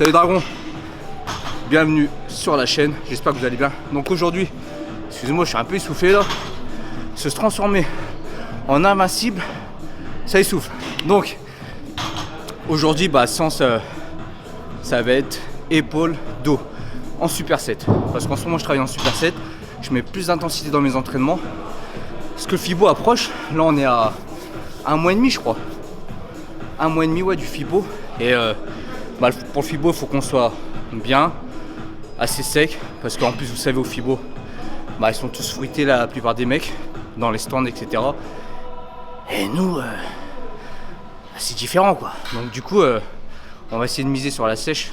Salut Dragon, bienvenue sur la chaîne, j'espère que vous allez bien. Donc aujourd'hui, excusez-moi, je suis un peu essoufflé là. Se transformer en invincible, ça essouffle. Donc aujourd'hui, séance, ça va être épaule, dos en superset. Parce qu'en ce moment je travaille en superset, je mets plus d'intensité dans mes entraînements. Parce que le FIBO approche, là on est à 1 mois et demi je crois. 1 mois et demi ouais, du FIBO. Et pour le FIBO, il faut qu'on soit bien, assez sec. Parce qu'en plus, vous savez, au FIBO, ils sont tous fruités, la plupart des mecs, dans les stands, etc. Et nous, c'est différent, quoi. Donc du coup, on va essayer de miser sur la sèche.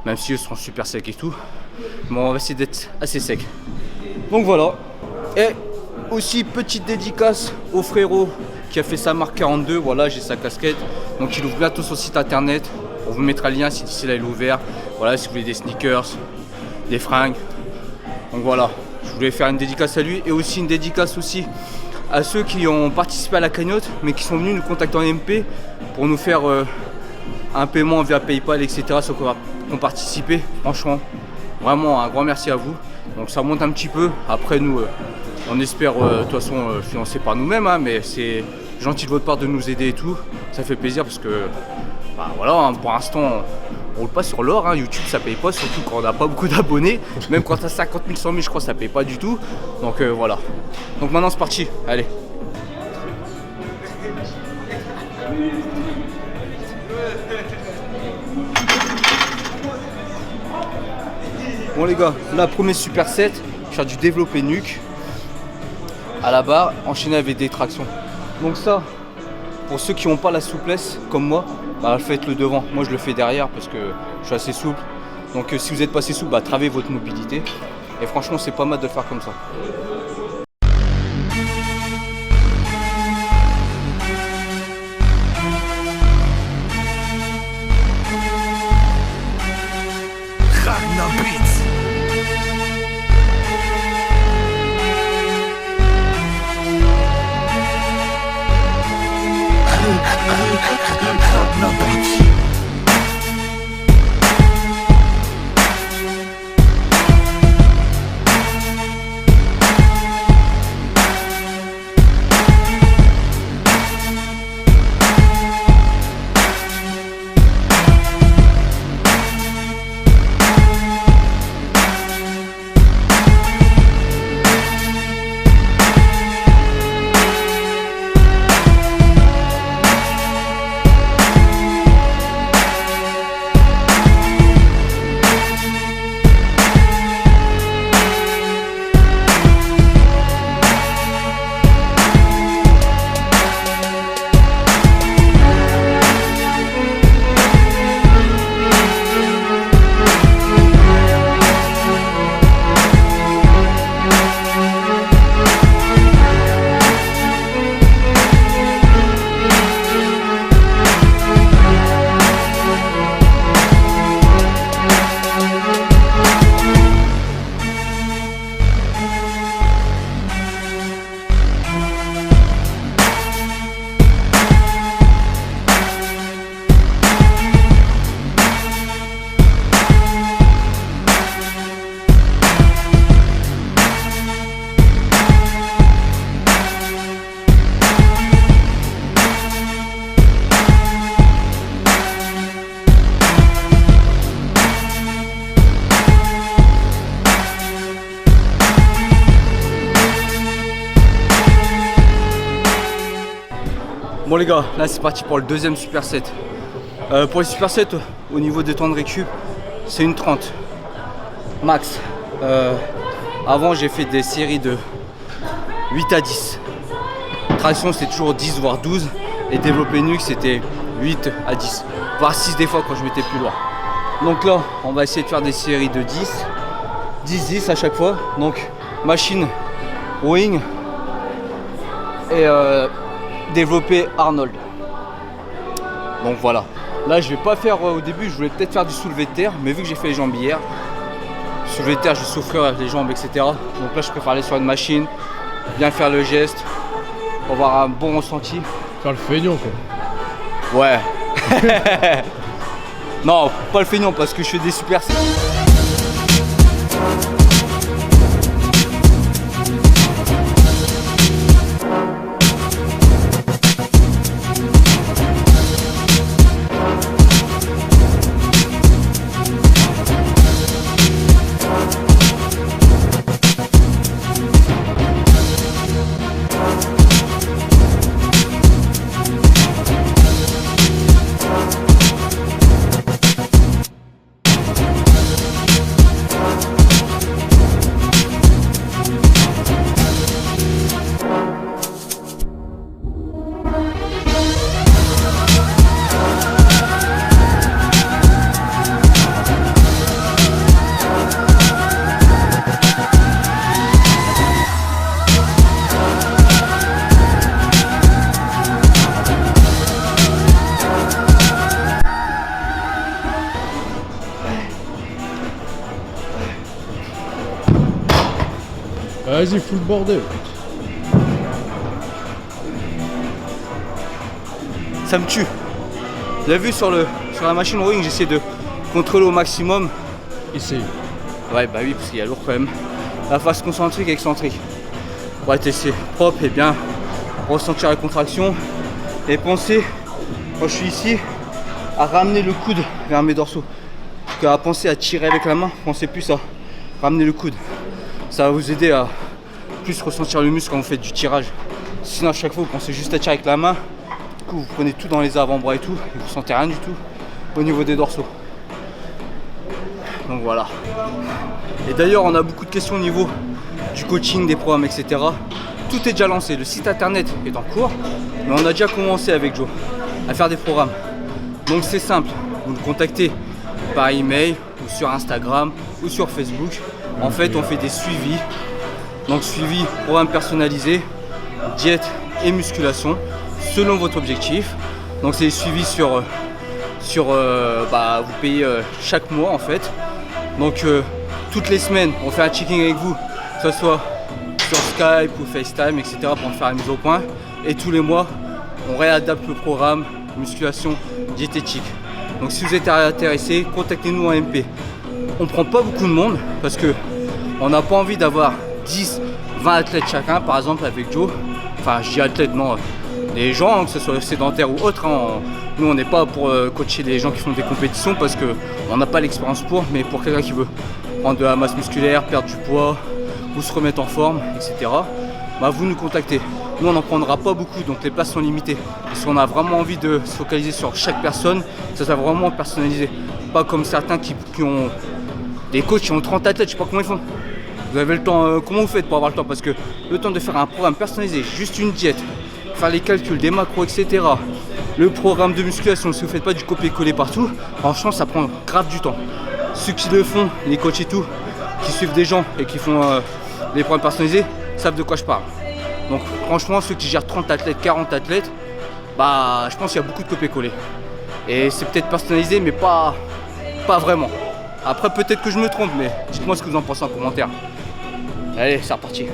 Même si eux seront super secs et tout. Mais on va essayer d'être assez sec. Donc voilà. Et aussi, petite dédicace au frérot qui a fait sa marque 42. Voilà, j'ai sa casquette. Donc il ouvre bientôt son site internet. On vous mettra le lien si d'ici là il est ouvert. Voilà, si vous voulez des sneakers, des fringues. Donc voilà, je voulais faire une dédicace à lui. Et aussi une dédicace aussi à ceux qui ont participé à la cagnotte, mais qui sont venus nous contacter en MP pour nous faire un paiement via PayPal, etc. Ceux qui ont participé. Franchement, vraiment un grand merci à vous. Donc ça monte un petit peu. Après nous, on espère de toute façon financer par nous-mêmes, hein, mais c'est gentil de votre part de nous aider et tout. Ça fait plaisir parce que voilà, hein, pour l'instant on roule pas sur l'or, hein. YouTube ça paye pas, surtout quand on n'a pas beaucoup d'abonnés. Même quand t'as 50 000, 100 000 je crois ça paye pas du tout. Donc voilà. Donc maintenant c'est parti, allez. Bon les gars, là premier superset, je vais faire du développé nuque à la barre, enchaîné avec des tractions. Donc ça, pour ceux qui n'ont pas la souplesse comme moi, faites le devant. Moi je le fais derrière parce que je suis assez souple. Donc si vous n'êtes pas assez souple, travaillez votre mobilité. Et franchement c'est pas mal de le faire comme ça. Bon les gars, là c'est parti pour le deuxième superset. Pour les supersets, au niveau des temps de récup, c'est une 30 max. Avant j'ai fait des séries de 8 à 10. Traction c'était toujours 10 voire 12. Et développé nuque c'était 8 à 10. Voire 6 des fois quand je m'étais plus loin. Donc là on va essayer de faire des séries de 10. 10-10 à chaque fois. Donc machine rowing et développer Arnold. Donc voilà. Là je vais pas faire au début, je voulais peut-être faire du soulevé de terre, mais vu que j'ai fait les jambes hier, soulevé de terre je vais souffrir avec les jambes, etc. Donc là je préfère aller sur une machine, bien faire le geste, pour avoir un bon ressenti. Faire le feignant quoi. Ouais. Non, pas le feignant parce que je fais des supersets. Vas-y, fous le bordel. Ça me tue. Vous avez vu sur la machine rowing, j'essaie de contrôler au maximum. Essaye. Ouais, bah oui, parce qu'il y a lourd quand même. La face concentrique et excentrique. Pour être laissé propre et bien ressentir la contraction. Et penser, quand je suis ici, à ramener le coude vers mes dorsaux. Qu'à penser à tirer avec la main, pensez plus à ramener le coude. Ça va vous aider à plus ressentir le muscle quand vous faites du tirage. Sinon à chaque fois vous pensez juste à tirer avec la main. Du coup vous prenez tout dans les avant-bras et tout, et vous sentez rien du tout au niveau des dorsaux. Donc voilà. Et d'ailleurs on a beaucoup de questions au niveau du coaching, des programmes, etc. Tout est déjà lancé, le site internet est en cours, mais on a déjà commencé avec Joe à faire des programmes. Donc c'est simple, vous nous contactez par email ou sur Instagram ou sur Facebook. En fait on fait des suivis. Donc suivi, programme personnalisé, diète et musculation selon votre objectif. Donc c'est suivi sur vous payez chaque mois en fait. Donc toutes les semaines on fait un checking avec vous, que ce soit sur Skype ou FaceTime, etc. pour faire une mise au point. Et tous les mois on réadapte le programme musculation diététique. Donc si vous êtes intéressé, contactez-nous en MP. On prend pas beaucoup de monde parce que on n'a pas envie d'avoir 10, 20 athlètes chacun, par exemple avec Joe. Enfin je dis athlètes, non, des gens, que ce soit sédentaires ou autres, hein. Nous on n'est pas pour coacher des gens qui font des compétitions parce qu'on n'a pas l'expérience pour, mais pour quelqu'un qui veut prendre de la masse musculaire, perdre du poids ou se remettre en forme, etc. Bah vous nous contactez. Nous on n'en prendra pas beaucoup, donc les places sont limitées. Si on a vraiment envie de se focaliser sur chaque personne, ça sera vraiment personnalisé. Pas comme certains qui ont des coachs qui ont 30 athlètes, je sais pas comment ils font. Vous avez le temps, comment vous faites pour avoir le temps? Parce que le temps de faire un programme personnalisé, juste une diète, faire les calculs, des macros, etc. Le programme de musculation, si vous ne faites pas du copier-coller partout, franchement ça prend grave du temps. Ceux qui le font, les coachs et tout, qui suivent des gens et qui font des programmes personnalisés, savent de quoi je parle. Donc franchement, ceux qui gèrent 30 athlètes, 40 athlètes, bah je pense qu'il y a beaucoup de copier-coller. Et c'est peut-être personnalisé, mais pas vraiment. Après peut-être que je me trompe, mais dites-moi ce que vous en pensez en commentaire. Allez, c'est reparti.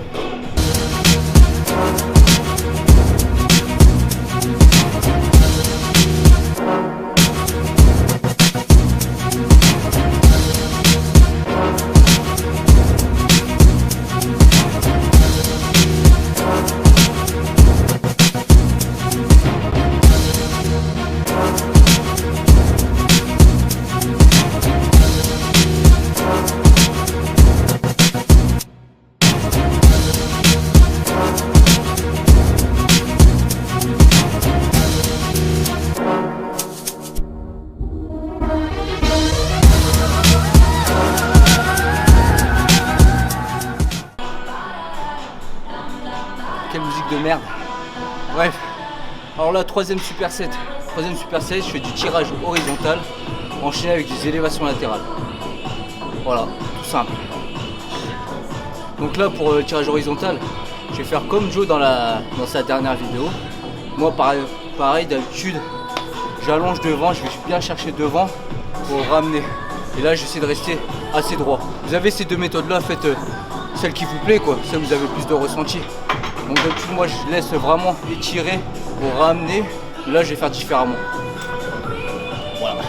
Quelle musique de merde. Bref. Alors là, troisième superset, je fais du tirage horizontal enchaîné avec des élévations latérales. Voilà, tout simple. Donc là, pour le tirage horizontal, je vais faire comme Joe dans sa dernière vidéo. Moi, pareil d'habitude, j'allonge devant, je vais bien chercher devant pour ramener. Et là, j'essaie de rester assez droit. Vous avez ces deux méthodes-là, faites celle qui vous plaît, quoi, celle où vous avez plus de ressenti. Donc d'habitude, moi, je laisse vraiment étirer pour ramener. Là, je vais faire différemment. Voilà.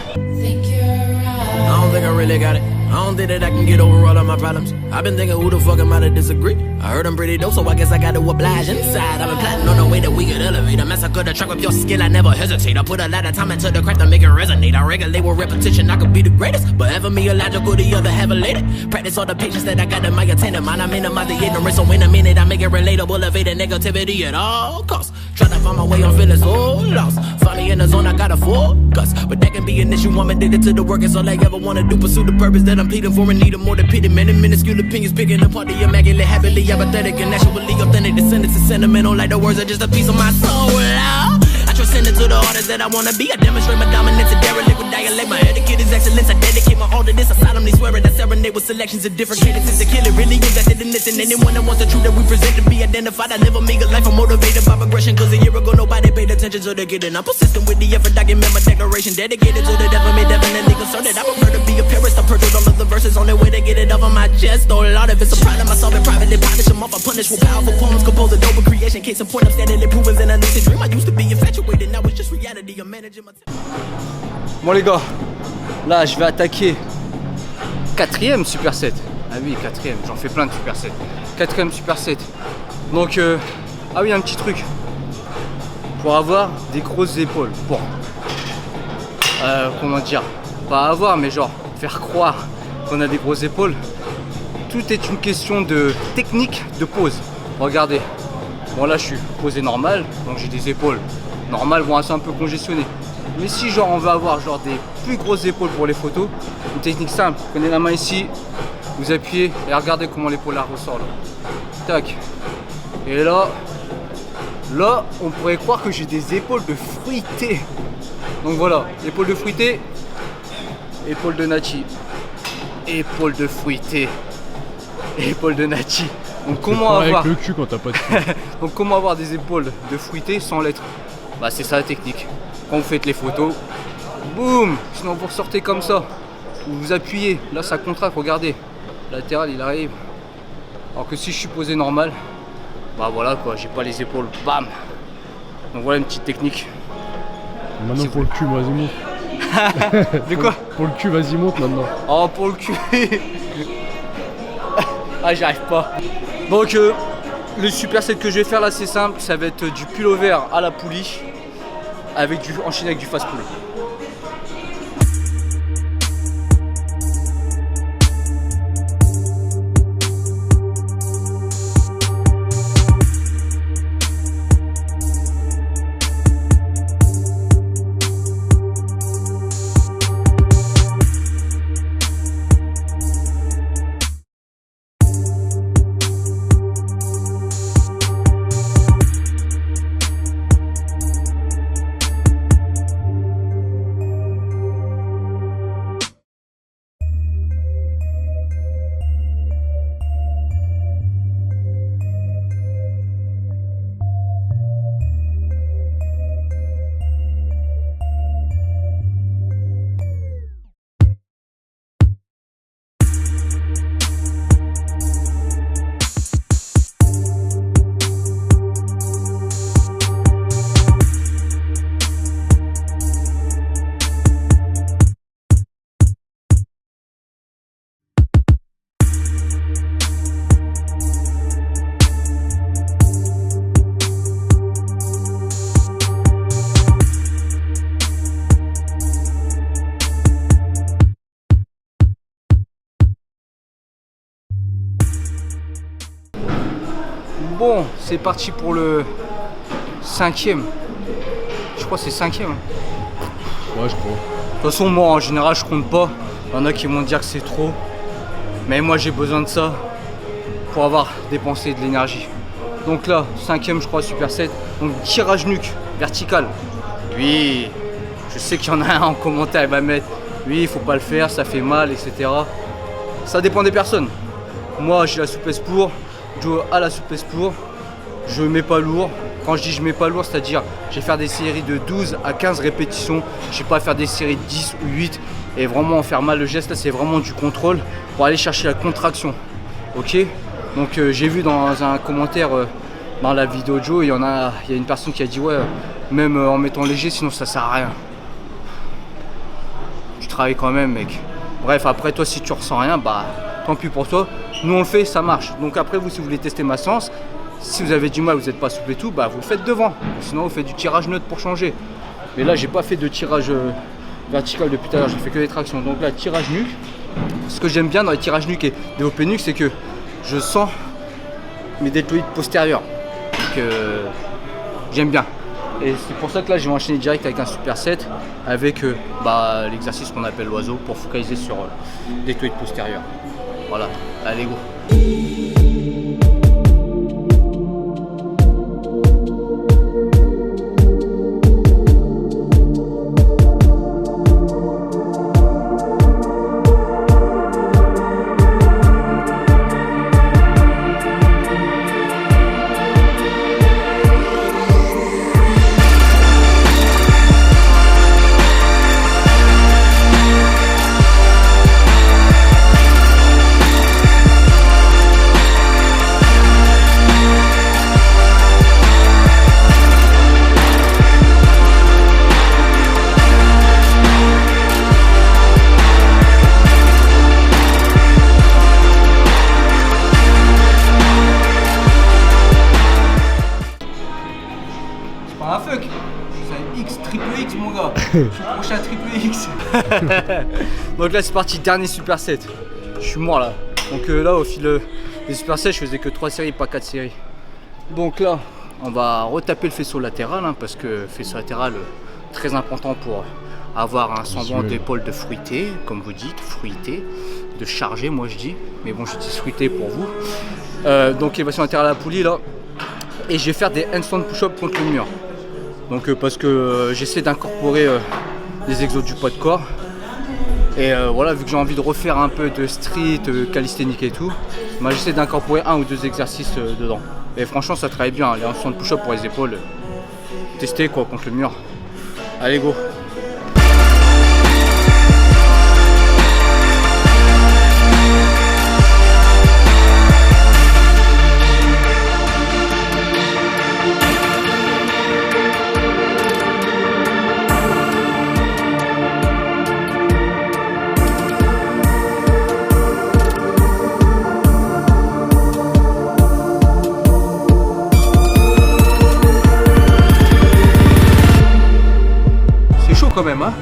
I don't think I really got it. I don't think that I can get over all of my problems. I've been thinking who the fuck am I to disagree? I heard I'm pretty dope, so I guess I gotta oblige inside. I've been plotting on the way that we could elevate. I massacre the track with your skill, I never hesitate. I put a lot of time into the craft to make it resonate. I regulate with repetition, I could be the greatest. But ever me illogical, the other have elated. Practice all the patience that I got in my attendant mind. I minimize the ignorance, so in a minute I make it relatable. Evade the negativity at all costs. Try to find my way, I'm feeling so lost. Finally in the zone, I gotta focus. But that can be an issue, I'm addicted to the work. It's all I ever wanna do, pursue the purpose that I'm pleading for and need more than pity. Many minuscule opinions picking apart the immaculate, happily apathetic and actually authentic. Descendants is sentimental, like the words are just a piece of my soul. I transcend into the artist that I wanna be. I demonstrate my dominance and derelict with dialect. My etiquette is excellence. I dedicate my all to this. I solemnly swear it. I serenade with selections of different cadences to kill it. Really invested in this, and anyone that wants the truth that we present to be identified. I live a meager life. I'm motivated by progression. Cause a year ago nobody paid attention to the kid. And I'm persistent with the effort. Document my declaration. Dedicated to the devil. Me definitely concerned that I prefer to be a purist. I purchased all of the verses on their way to get it off of my chest. Though a lot of it's a pride of myself and privately polish them off. I punish with powerful poems. Compose a dope creation. Case in point, I'm standing improving in a lucid dream. I used to be infatuated. Now it's just reality. I'm managing my Bon les gars, là je vais attaquer 4ème superset. Ah oui, 4ème, j'en fais plein de supersets. 4ème superset. Donc, ah oui, un petit truc. Pour avoir des grosses épaules. Bon. Comment dire? Pas avoir, mais genre faire croire qu'on a des grosses épaules. Tout est une question de technique de pose. Regardez. Bon là je suis posé normal, donc j'ai des épaules normales, bon c'est un peu congestionné. Mais si genre on veut avoir genre des plus grosses épaules pour les photos, une technique simple, vous prenez la main ici, vous appuyez et regardez comment l'épaule là ressort là. Tac. Et là on pourrait croire que j'ai des épaules de fruité. Donc voilà, épaule de fruité, épaule de Nachi, épaule de fruité, épaule de Nachi. Donc comment avoir avec le cul quand t'as pas de cul. Donc comment avoir des épaules de fruité sans l'être? Bah c'est ça la technique. Quand vous faites les photos, boum, sinon vous ressortez comme ça. Vous appuyez, là ça contracte, regardez. Latéral il arrive. Alors que si je suis posé normal, bah voilà quoi, j'ai pas les épaules, bam. Donc voilà une petite technique. Maintenant Si pour le cul, vas-y monte. De quoi? Pour le cul, vas-y monte maintenant. Oh pour le cul. Ah j'y arrive pas. Donc le superset que je vais faire là c'est simple, ça va être du pullover à la poulie avec enchaîné avec du fast pull. Bon, c'est parti pour le 5ème. Je crois que c'est 5ème. Ouais, je crois. De toute façon, moi en général, je compte pas. Il y en a qui vont dire que c'est trop. Mais moi, j'ai besoin de ça pour avoir dépensé de l'énergie. Donc là, 5ème, je crois, superset. Donc tirage nuque vertical. Oui, je sais qu'il y en a un en commentaire, il va mettre oui, il faut pas le faire, ça fait mal, etc. Ça dépend des personnes. Moi, j'ai la souplesse pour. Joe a la souplesse pour. Je mets pas lourd. Quand je dis je mets pas lourd, c'est-à-dire je vais faire des séries de 12 à 15 répétitions. Je vais pas faire des séries de 10 ou 8 et vraiment en faire mal. Le geste là, c'est vraiment du contrôle pour aller chercher la contraction. Ok. Donc j'ai vu dans un commentaire dans la vidéo de Joe, il y a une personne qui a dit ouais, même en mettant léger, sinon ça sert à rien. Tu travailles quand même, mec. Bref, après toi si tu ressens rien, bah tant pis pour toi. Nous on le fait, ça marche. Donc après vous si vous voulez tester ma séance, si vous avez du mal, vous n'êtes pas souple et tout, bah vous le faites devant. Sinon vous faites du tirage neutre pour changer. Mais là j'ai pas fait de tirage vertical depuis tout à l'heure, j'ai fait que des tractions. Donc là tirage nuque. Ce que j'aime bien dans les tirages nuque et développé nuque, c'est que je sens mes deltoïdes postérieurs. Donc j'aime bien. Et c'est pour ça que là je vais enchaîner direct avec un superset avec l'exercice qu'on appelle l'oiseau pour focaliser sur les deltoïdes postérieurs. Voilà, allez go. Un fuck, c'est un X, triple X mon gars. Je suis prochain triple X. Donc là c'est parti, dernier superset. Je suis mort là. Donc là au fil des supersets je faisais que 3 séries, pas 4 séries. Donc là on va retaper le faisceau latéral parce que faisceau latéral très important pour avoir un semblant d'épaule de fruité, comme vous dites, fruité, de chargé moi je dis. Mais bon je dis fruité pour vous. Donc élévation latérale à la poulie là. Et je vais faire des handstand push-up contre le mur. Donc parce que j'essaie d'incorporer les exos du poids de corps. Et voilà, vu que j'ai envie de refaire un peu de street, calisthénique et tout, bah, j'essaie d'incorporer 1 ou 2 exercices dedans. Et franchement ça travaille bien, les handstand push-up pour les épaules. Tester quoi contre le mur. Allez go. Quand même hein.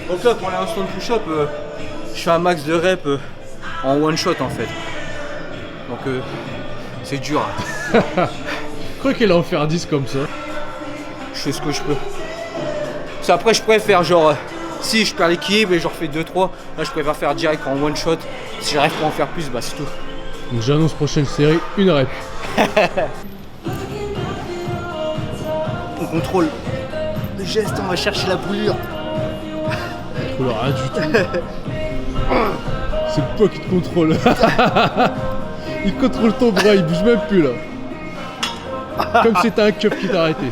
Donc là pour les handstand push-up, je fais un max de reps en one shot en fait. Donc c'est dur. Je crois qu'elle allait en faire 10 comme ça. Je fais ce que je peux. Ça, après je préfère genre si je perds l'équilibre et j'en refais 2-3, là je préfère faire direct en one shot. Si j'arrive pas à en faire plus, bah c'est tout. Donc j'annonce prochaine série, 1 rep. On contrôle le geste, on va chercher la brûlure. Rien du tout. C'est toi qui te contrôle. Il contrôle ton bras, il bouge même plus là. Comme si c'était un keuf qui t'a arrêté.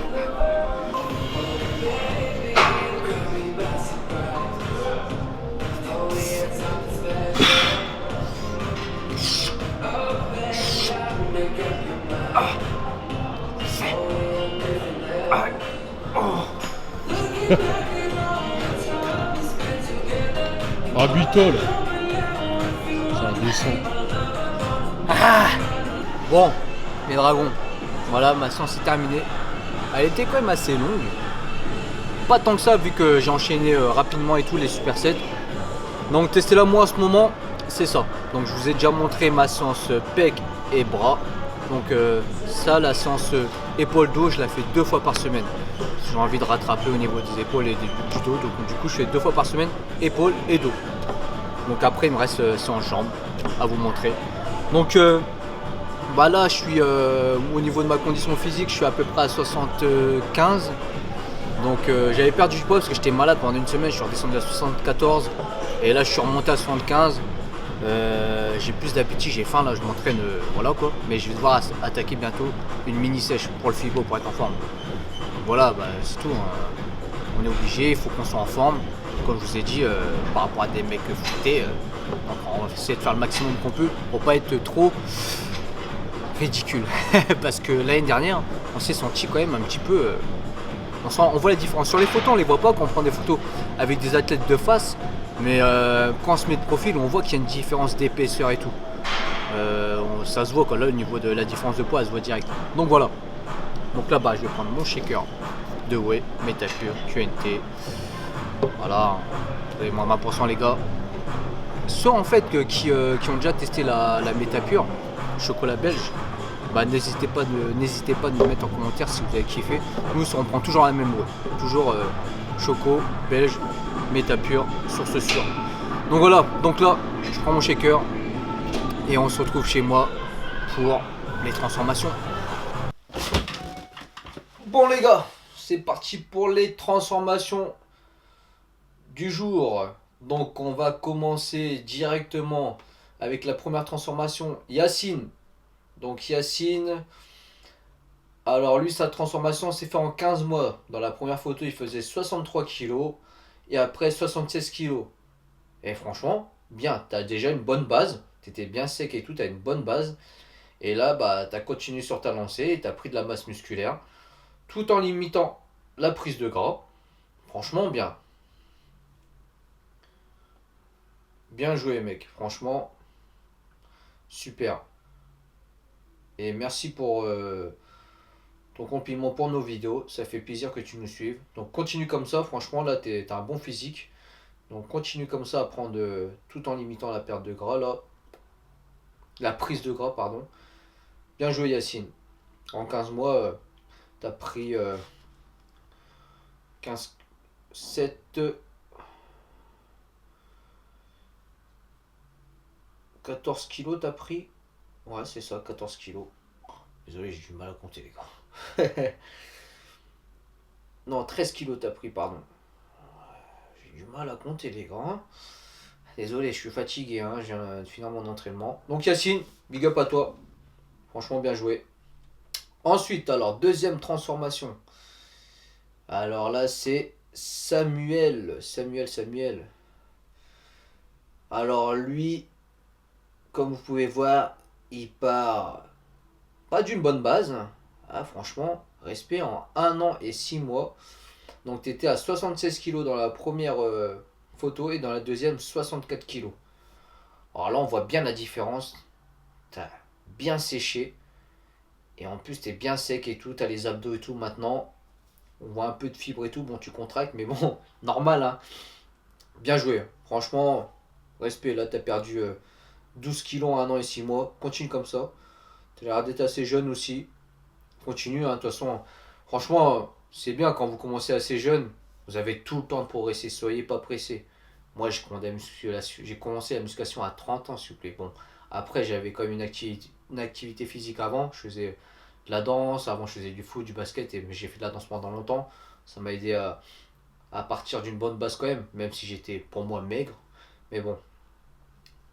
Habito là. Ça descend. Bon, les dragons, voilà, ma séance est terminée. Elle était quand même assez longue. Pas tant que ça vu que j'ai enchaîné rapidement et tout les supersets. Donc testez-la moi en ce moment, c'est ça. Donc je vous ai déjà montré ma séance pec et bras. Donc ça, la séance épaule-dos, je la fais 2 fois par semaine. J'ai envie de rattraper au niveau des épaules et du dos. Donc du coup, je fais 2 fois par semaine, épaules et dos. Donc après il me reste séance jambes à vous montrer. Donc là je suis au niveau de ma condition physique, je suis à peu près à 75. Donc j'avais perdu du poids parce que j'étais malade pendant une semaine, je suis redescendu à 74 et là je suis remonté à 75. J'ai plus d'appétit, j'ai faim là, je m'entraîne, voilà quoi. Mais je vais devoir attaquer bientôt une mini sèche pour le FIBO pour être en forme. Donc voilà, c'est tout. On est obligé, il faut qu'on soit en forme. Comme je vous ai dit, par rapport à des mecs foutés, on va essayer de faire le maximum qu'on peut pour pas être trop ridicule. Parce que l'année dernière, on s'est senti quand même un petit peu. On voit la différence. Sur les photos, on les voit pas quand on prend des photos avec des athlètes de face. Mais quand on se met de profil, on voit qu'il y a une différence d'épaisseur et tout. Ça se voit quoi, là, au niveau de la différence de poids, ça se voit direct. Donc voilà. Donc là-bas, je vais prendre mon shaker de whey, Métapure, QNT. Voilà. Vous avez moins 20% les gars. Ceux en fait qui ont déjà testé la Métapure, chocolat belge, n'hésitez pas de me mettre en commentaire si vous avez kiffé. Nous, on prend toujours la même whey. Toujours choco belge, Métapure, source sûre. Donc voilà, donc là, je prends mon shaker et on se retrouve chez moi pour les transformations. Bon les gars, c'est parti pour les transformations du jour. Donc on va commencer directement avec la première transformation, Yacine. Donc Yacine, alors lui sa transformation s'est fait en 15 mois. Dans la première photo il faisait 63 kg. Et après 76 kg. Et franchement, bien, tu as déjà une bonne base. Tu étais bien sec et tout, tu as une bonne base. Et là, tu as continué sur ta lancée et tu as pris de la masse musculaire. Tout en limitant la prise de gras. Franchement, bien. Bien joué, mec. Franchement, super. Et merci pour ton compliment pour nos vidéos. Ça fait plaisir que tu nous suives. Donc continue comme ça. Franchement, là, t'as un bon physique. Donc continue comme ça à prendre tout en limitant la perte de gras là. La prise de gras, pardon. Bien joué Yacine. En 15 mois, t'as pris 15, 7, 14 kilos t'as pris. Ouais, c'est ça, 14 kilos. Désolé, j'ai du mal à compter les gars. Non, 13 kilos t'as pris, pardon. J'ai du mal à compter les gars. Désolé, je suis fatigué, je viens de finir mon entraînement. Donc Yacine, big up à toi. Franchement, bien joué. Ensuite, alors, deuxième transformation. Alors là, c'est Samuel. Alors lui, comme vous pouvez voir, il part pas d'une bonne base. Franchement, respect en 1 an et 6 mois. Donc tu étais à 76 kg dans la première photo et dans la deuxième 64 kg. Alors là, on voit bien la différence. Tu as bien séché. Et en plus, tu es bien sec et tout. Tu as les abdos et tout maintenant. On voit un peu de fibre et tout. Bon, tu contractes, mais bon, normal. Bien joué. Franchement, respect. Là, tu as perdu 12 kilos en 1 an et 6 mois. Continue comme ça. Tu as l'air d'être assez jeune aussi. Continue. De toute façon, franchement, c'est bien quand vous commencez assez jeune. Vous avez tout le temps de progresser. Soyez pas pressé. Moi, j'ai commencé la musculation à 30 ans, s'il vous plaît. Bon, après, j'avais quand même une activité physique avant. Je faisais de la danse. Avant, je faisais du foot, du basket. Et j'ai fait de la danse pendant longtemps. Ça m'a aidé à partir d'une bonne base quand même si j'étais pour moi maigre. Mais bon,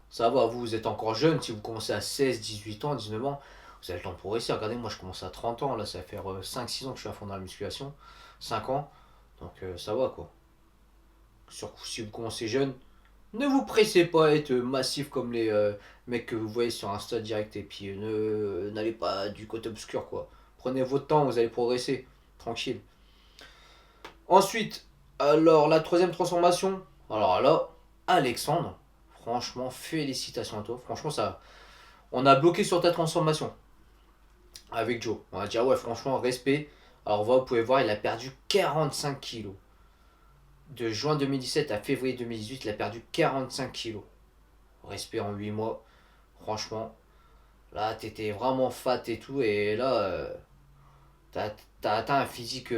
ça va, vous êtes encore jeune. Si vous commencez à 16, 18 ans, 19 ans, vous avez le temps de progresser. Regardez, moi, je commence à 30 ans. Là, ça va faire 5-6 ans que je suis à fond dans la musculation. 5 ans. Donc, ça va, quoi. Surtout si vous commencez jeune, ne vous pressez pas à être massif comme les mecs que vous voyez sur Insta direct. Et puis, n'allez pas du côté obscur, quoi. Prenez votre temps, vous allez progresser. Tranquille. Ensuite, alors la troisième transformation. Alors là, Alexandre, franchement, félicitations à toi. Franchement, ça, on a bloqué sur ta transformation avec Joe. On a dit, ouais, franchement, respect. Alors, vous pouvez voir, il a perdu 45 kilos. De juin 2017 à février 2018, il a perdu 45 kilos. Respect en 8 mois. Franchement, là, t'étais vraiment fat et tout. Et là, t'as atteint un physique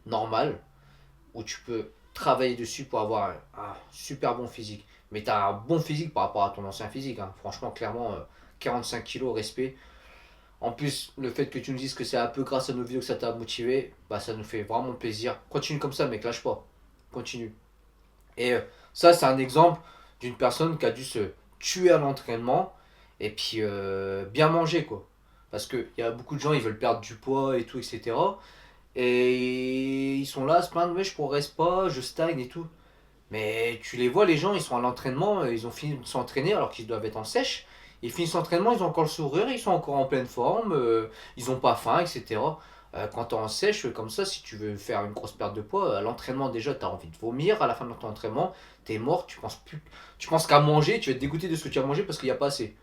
normal où tu peux travailler dessus pour avoir un super bon physique. Mais tu as un bon physique par rapport à ton ancien physique. Hein. Franchement, clairement, 45 kilos, respect. En plus, le fait que tu nous dises que c'est un peu grâce à nos vidéos que ça t'a motivé, bah ça nous fait vraiment plaisir. Continue comme ça, mec, lâche pas. Continue. Et ça, c'est un exemple d'une personne qui a dû se tuer à l'entraînement et puis bien manger, quoi. Parce qu'il y a beaucoup de gens, ils veulent perdre du poids et tout, etc. Et ils sont là à se plaindre, mais je progresse pas, je stagne et tout. Mais tu les vois, les gens, ils sont à l'entraînement, ils ont fini de s'entraîner alors qu'ils doivent être en sèche. Ils finissent l'entraînement, ils ont encore le sourire, ils sont encore en pleine forme, ils ont pas faim, etc. Quand tu es en sèche, comme ça, si tu veux faire une grosse perte de poids, à l'entraînement déjà, tu as envie de vomir. À la fin de ton entraînement, tu es mort, tu penses qu'à manger, tu vas te dégoûter de ce que tu as mangé parce qu'il n'y a pas assez.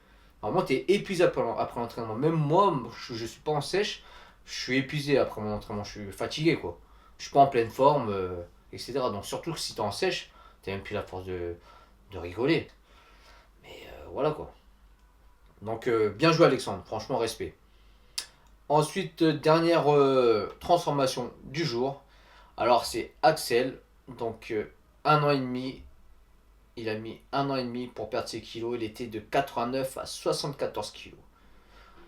Normalement, tu es épuisé après l'entraînement. Même moi, je suis pas en sèche, je suis épuisé après mon entraînement, je suis fatigué, quoi. Je suis pas en pleine forme, etc. Donc, surtout que si tu es en sèche, tu n'as même plus la force de rigoler. Mais voilà, quoi. Donc, bien joué, Alexandre, franchement, respect. Ensuite, dernière transformation du jour. Alors, c'est Axel. Donc, 1 an et demi. Il a mis 1 an et demi pour perdre ses kilos. Il était de 89 à 74 kilos.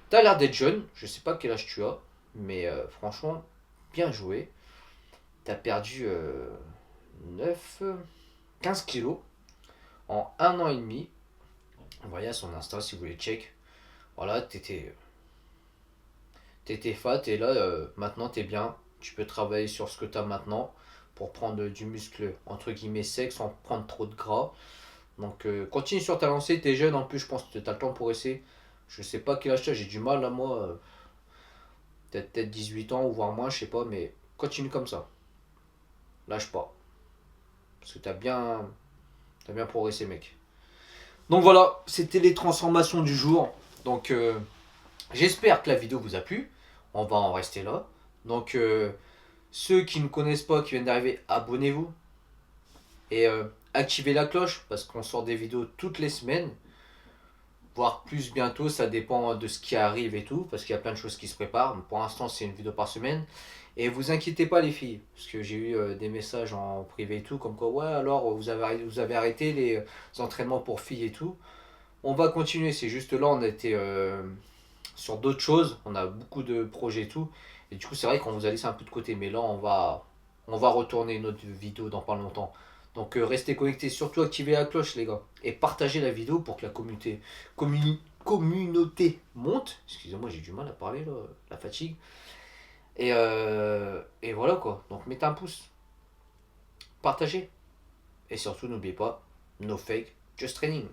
T'as l'air d'être jeune. Je sais pas quel âge tu as. Mais franchement, bien joué. T'as perdu 9, 15 kilos en 1 an et demi. Vous voyez à son Insta si vous voulez check. Voilà, t'étais fat et là maintenant t'es bien. Tu peux travailler sur ce que t'as maintenant pour prendre du muscle entre guillemets sec sans prendre trop de gras. Donc continue sur ta lancée, t'es jeune en plus, je pense que t'as le temps pour essayer. Je sais pas quel âge t'as, j'ai du mal là moi. Peut-être 18 ans ou voire moins, je sais pas, mais continue comme ça. Lâche pas. Parce que t'as bien progressé mec. Donc voilà, c'était les transformations du jour. Donc j'espère que la vidéo vous a plu. On va en rester là. Donc ceux qui ne connaissent pas, qui viennent d'arriver, abonnez-vous. Et activez la cloche parce qu'on sort des vidéos toutes les semaines. Voire plus bientôt, ça dépend de ce qui arrive et tout. Parce qu'il y a plein de choses qui se préparent. Pour l'instant, c'est une vidéo par semaine. Et vous inquiétez pas les filles. Parce que j'ai eu des messages en privé et tout. Comme quoi, ouais, alors vous avez arrêté les entraînements pour filles et tout. On va continuer. C'est juste là, on a été sur d'autres choses. On a beaucoup de projets et tout. Et du coup, c'est vrai qu'on vous a laissé un peu de côté. Mais là, on va retourner notre vidéo dans pas longtemps. Donc restez connectés, surtout activez la cloche les gars. Et partagez la vidéo pour que la communauté monte. Excusez-moi, j'ai du mal à parler là, la fatigue. Et voilà quoi. Donc mettez un pouce. Partagez. Et surtout n'oubliez pas, no fake, just training.